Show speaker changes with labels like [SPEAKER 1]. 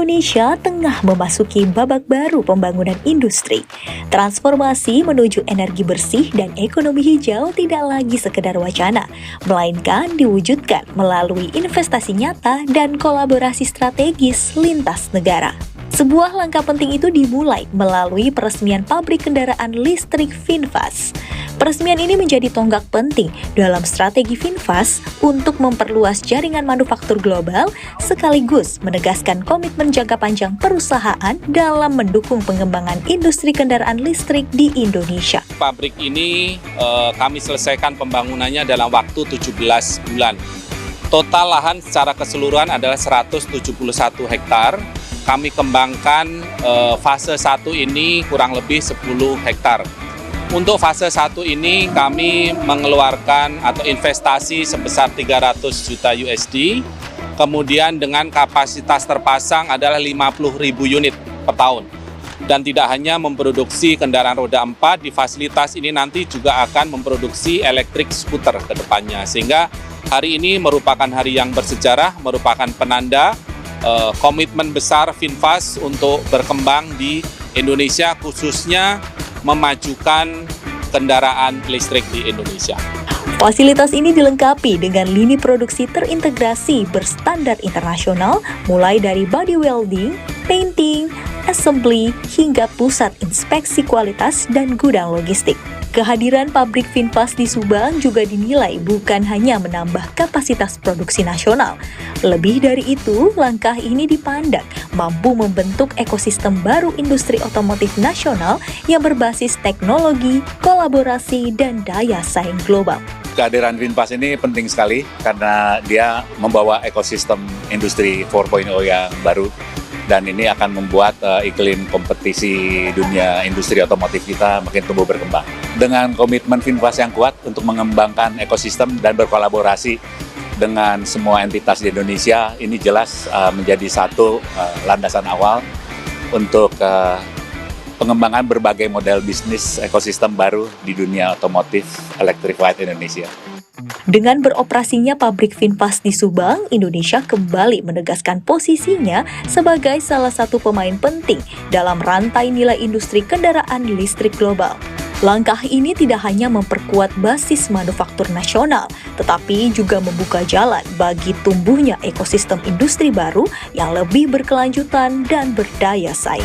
[SPEAKER 1] Indonesia tengah memasuki babak baru pembangunan industri. Transformasi menuju energi bersih dan ekonomi hijau tidak lagi sekedar wacana, melainkan diwujudkan melalui investasi nyata dan kolaborasi strategis lintas negara. Sebuah langkah penting itu dimulai melalui peresmian pabrik kendaraan listrik VinFast. Peresmian ini menjadi tonggak penting dalam strategi VinFast untuk memperluas jaringan manufaktur global sekaligus menegaskan komitmen jangka panjang perusahaan dalam mendukung pengembangan industri kendaraan listrik di Indonesia.
[SPEAKER 2] Pabrik ini kami selesaikan pembangunannya dalam waktu 17 bulan. Total lahan secara keseluruhan adalah 171 hektar. Kami kembangkan fase 1 ini kurang lebih 10 hektar. Untuk fase 1 ini kami mengeluarkan atau investasi sebesar 300 juta USD, kemudian dengan kapasitas terpasang adalah 50.000 unit per tahun. Dan tidak hanya memproduksi kendaraan roda 4, di fasilitas ini nanti juga akan memproduksi electric scooter ke depannya. Sehingga hari ini merupakan hari yang bersejarah, merupakan penanda komitmen besar VinFast untuk berkembang di Indonesia, khususnya memajukan kendaraan listrik di Indonesia.
[SPEAKER 1] Fasilitas ini dilengkapi dengan lini produksi terintegrasi berstandar internasional, mulai dari body welding, painting, assembly, hingga pusat inspeksi kualitas dan gudang logistik. Kehadiran pabrik VinFast di Subang juga dinilai bukan hanya menambah kapasitas produksi nasional. Lebih dari itu, langkah ini dipandang mampu membentuk ekosistem baru industri otomotif nasional yang berbasis teknologi, kolaborasi, dan daya saing global.
[SPEAKER 3] Kehadiran VinFast ini penting sekali karena dia membawa ekosistem industri 4.0 yang baru. Dan ini akan membuat iklim kompetisi dunia industri otomotif kita makin tumbuh berkembang. Dengan komitmen VinFast yang kuat untuk mengembangkan ekosistem dan berkolaborasi dengan semua entitas di Indonesia, ini jelas menjadi satu landasan awal untuk pengembangan berbagai model bisnis ekosistem baru di dunia otomotif electrified Indonesia.
[SPEAKER 1] Dengan beroperasinya pabrik VinFast di Subang, Indonesia kembali menegaskan posisinya sebagai salah satu pemain penting dalam rantai nilai industri kendaraan listrik global. Langkah ini tidak hanya memperkuat basis manufaktur nasional, tetapi juga membuka jalan bagi tumbuhnya ekosistem industri baru yang lebih berkelanjutan dan berdaya saing.